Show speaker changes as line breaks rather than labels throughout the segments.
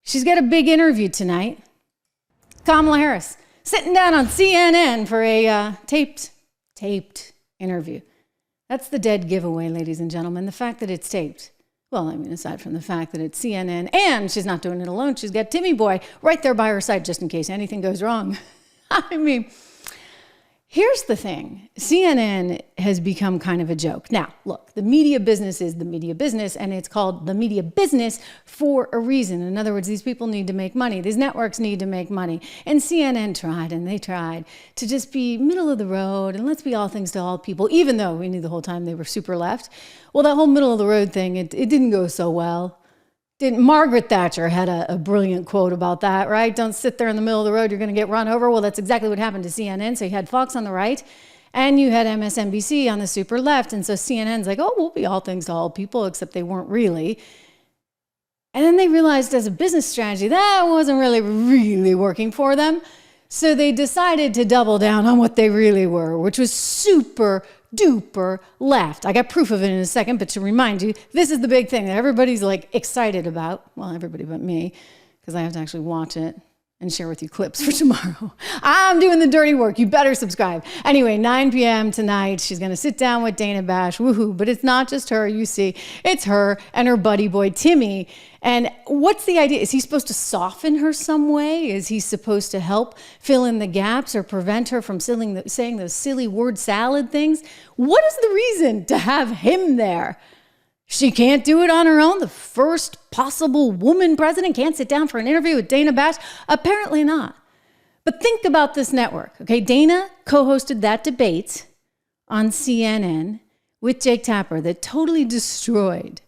She's got a big interview tonight. Kamala Harris sitting down on CNN for a taped interview. That's the dead giveaway, ladies and gentlemen, the fact that it's taped. Well, I mean, aside from the fact that it's CNN, and she's not doing it alone. She's got Timmy Boy right there by her side just in case anything goes wrong. I mean, here's the thing. CNN has become kind of a joke. Now, look, the media business is the media business, and it's called the media business for a reason. In other words, these people need to make money. These networks need to make money. And CNN tried, and they tried to just be middle of the road, and let's be all things to all people, even though we knew the whole time they were super left. Well, that whole middle of the road thing, it didn't go so well. Margaret Thatcher had a brilliant quote about that, right? Don't sit there in the middle of the road, you're going to get run over. Well, that's exactly what happened to CNN. So you had Fox on the right, and you had MSNBC on the super left. And so CNN's like, oh, we'll be all things to all people, except they weren't really. And then they realized as a business strategy, that wasn't really working for them. So they decided to double down on what they really were, which was super duper left. I got proof of it in a second, but to remind you, this is the big thing that everybody's like excited about. Well, everybody but me, because I have to actually watch it and share with you clips for tomorrow. I'm doing the dirty work. You better subscribe. Anyway, 9 p.m. tonight, she's going to sit down with Dana Bash. Woohoo. But it's not just her, you see. It's her and her buddy boy, Timmy. And what's the idea? Is he supposed to soften her some way? Is he supposed to help fill in the gaps or prevent her from saying those silly word salad things? What is the reason to have him there? She can't do it on her own. The first possible woman president can't sit down for an interview with Dana Bash? Apparently not. But think about this network, okay? Dana co-hosted that debate on CNN with Jake Tapper that totally destroyed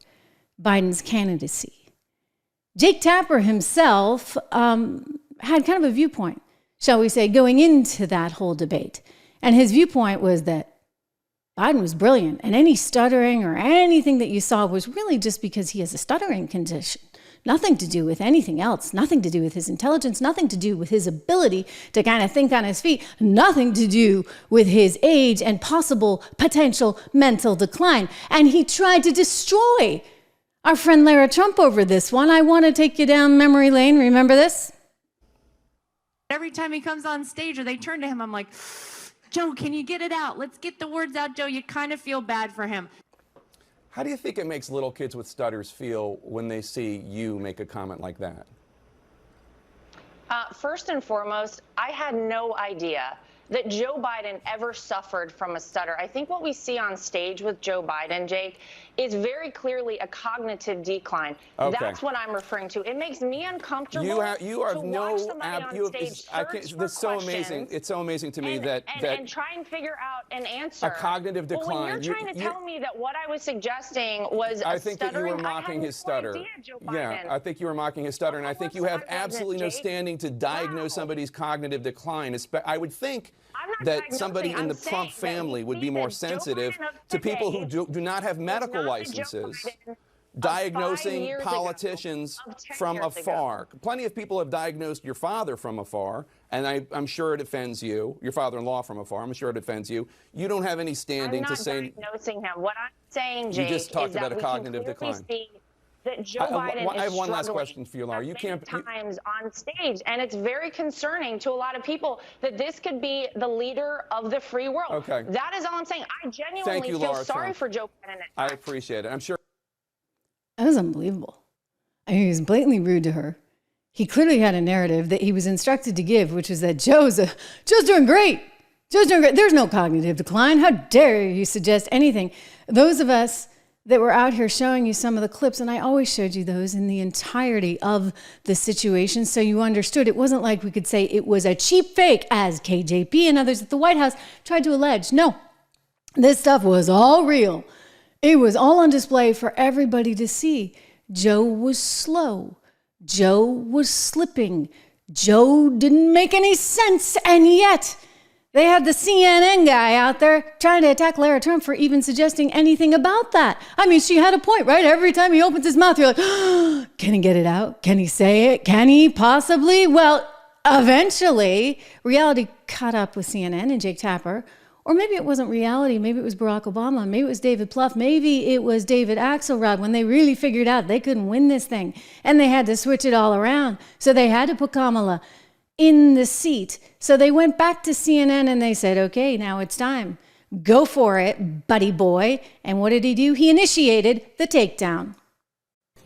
Biden's candidacy. Jake Tapper himself had kind of a viewpoint, shall we say, going into that whole debate. And his viewpoint was that Biden was brilliant, and any stuttering or anything that you saw was really just because he has a stuttering condition. Nothing to do with anything else, nothing to do with his intelligence, nothing to do with his ability to kind of think on his feet, nothing to do with his age and possible potential mental decline. And he tried to destroy our friend Lara Trump over this one. I want to take you down memory lane. Remember this?
Every time he comes on stage or they turn to him, I'm like, Joe, can you get it out? Let's get the words out, Joe. You kind of feel bad for him.
How do you think it makes little kids with stutters feel when they see you make a comment like that?
First and foremost, I had no idea that Joe Biden ever suffered from a stutter. I think what we see on stage with Joe Biden, Jake, is very clearly a cognitive decline. Okay. That's what I'm referring to. It makes me uncomfortable.
You have no. That's so amazing. It's so amazing to me that
try and figure out an answer.
A cognitive decline.
Well, when you're trying to tell me that what I was suggesting was
I think that you were mocking his stutter. Yeah, I think you were mocking his stutter, and I think you have absolutely no standing to diagnose somebody's cognitive decline. I would think that somebody in the Trump family would be more sensitive to people who do not have medical licenses diagnosing politicians from afar. Plenty of people have diagnosed your father from afar, and I'm sure it offends you. Your father-in-law from afar. I'm sure it offends you. You don't have any standing to say.
I'm not diagnosing him. What I'm saying, Jake,
you just talked about a cognitive decline.
That Joe Biden
I have one last question for you, Laura. You can't
times on stage, and it's very concerning to a lot of people that this could be the leader of the free world.
Okay.
That is all I'm saying. I genuinely feel sorry for Joe Biden.
I appreciate it. I'm sure.
That was unbelievable. I mean, he was blatantly rude to her. He clearly had a narrative that he was instructed to give, which is that Joe's doing great. Joe's doing great. There's no cognitive decline. How dare you suggest anything? Those of us that were out here showing you some of the clips, and I always showed you those in the entirety of the situation so you understood. It wasn't like we could say it was a cheap fake, as KJP and others at the White House tried to allege. No, this stuff was all real. It was all on display for everybody to see. Joe was slow. Joe was slipping. Joe didn't make any sense, and yet they had the CNN guy out there trying to attack Lara Trump for even suggesting anything about that. I mean, she had a point, right? Every time he opens his mouth, you're like, oh, can he get it out? Can he say it? Can he possibly? Well, eventually, reality caught up with CNN and Jake Tapper Or maybe it wasn't reality. Maybe it was Barack Obama. Maybe it was David Plouffe. Maybe it was David Axelrod when they really figured out they couldn't win this thing and they had to switch it all around. So they had to put Kamala in the seat. So they went back to CNN and they said, okay, now it's time. Go for it, buddy boy. And what did he do? He initiated the takedown.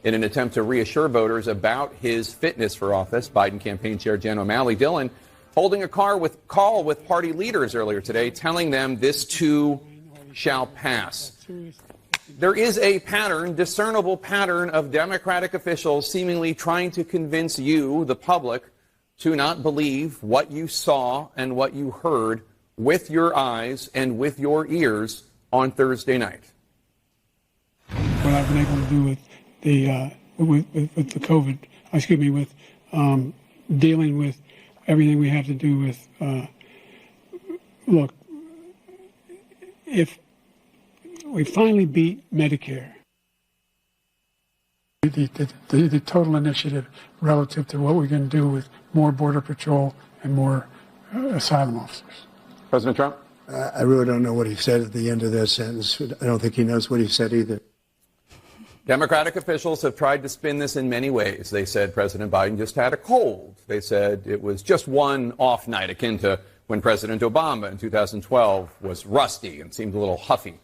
In an attempt to reassure voters about his fitness for office, Biden campaign chair Jan O'Malley Dillon holding a call with party leaders earlier today, telling them this too shall pass. There is a pattern, discernible pattern of Democratic officials seemingly trying to convince you, the public, to not believe what you saw and what you heard with your eyes and with your ears on Thursday night.
What I've been able to do with the COVID, with dealing with everything we have to do with, look, if we finally beat Medicare, the total initiative relative to what we're going to do with more Border Patrol and more asylum officers.
President Trump?
I really don't know what he said at the end of that sentence. I don't think he knows what he said either.
Democratic officials have tried to spin this in many ways. They said President Biden just had a cold. They said it was just one off night, akin to when President Obama in 2012 was rusty and seemed a little huffy.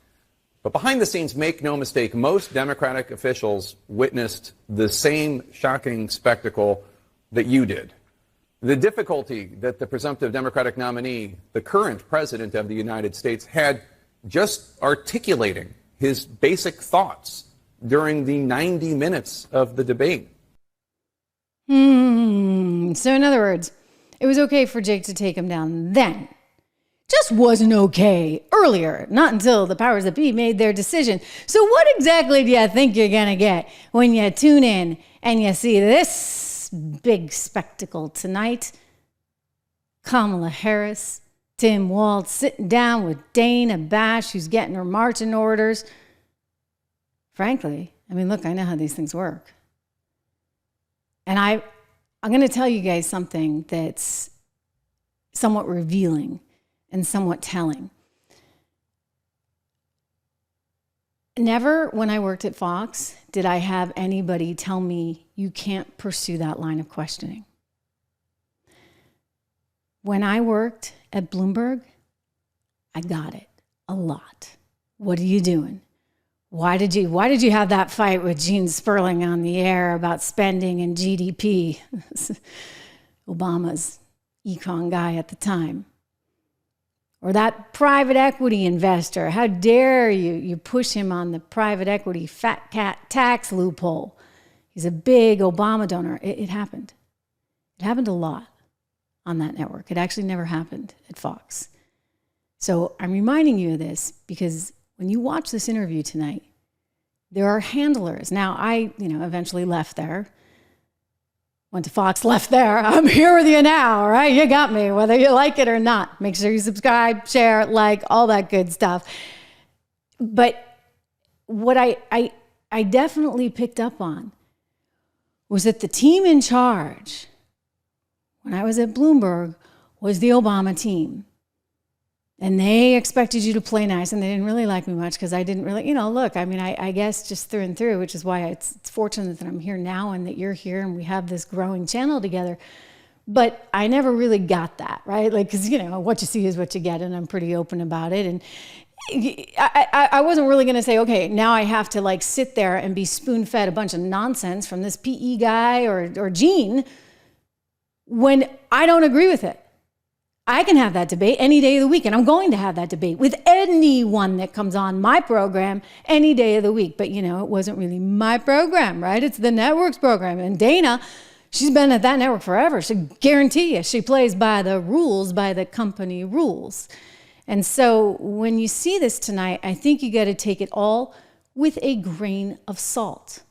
But behind the scenes, make no mistake, most Democratic officials witnessed the same shocking spectacle that you did. The difficulty that the presumptive Democratic nominee, the current president of the United States, had just articulating his basic thoughts during the 90 minutes of the debate.
So in other words, it was okay for Jake to take him down then. Just wasn't okay earlier, not until the powers that be made their decision. So what exactly do you think you're going to get when you tune in and you see this big spectacle tonight? Kamala Harris, Tim Walz sitting down with Dana Bash, who's getting her marching orders. Frankly, I mean, look, I know how these things work. And I'm going to tell you guys something that's somewhat revealing and somewhat telling. Never, when I worked at Fox, did I have anybody tell me you can't pursue that line of questioning. When I worked at Bloomberg, I got it a lot. What are you doing? Why did you have that fight with Gene Sperling on the air about spending and GDP? Obama's econ guy at the time. Or that private equity investor, how dare you push him on the private equity fat cat tax loophole. He's a big Obama donor. It happened. It happened a lot on that network. It actually never happened at Fox. So I'm reminding you of this because when you watch this interview tonight, there are handlers. Now, I eventually left there. Went to Fox, left there. I'm here with you now, all right? You got me, whether you like it or not. Make sure you subscribe, share, like, all that good stuff. But what I definitely picked up on was that the team in charge, when I was at Bloomberg, was the Obama team. And they expected you to play nice, and they didn't really like me much because I didn't really, look, I mean, I guess just through and through, which is why it's fortunate that I'm here now and that you're here and we have this growing channel together. But I never really got that, right? Like, because, what you see is what you get, and I'm pretty open about it. And I wasn't really going to say, okay, now I have to sit there and be spoon-fed a bunch of nonsense from this PE guy or Gene when I don't agree with it. I can have that debate any day of the week, and I'm going to have that debate with anyone that comes on my program any day of the week. But, it wasn't really my program, right? It's the network's program. And Dana, she's been at that network forever. She guarantee you she plays by the rules, by the company rules. And so when you see this tonight, I think you got to take it all with a grain of salt.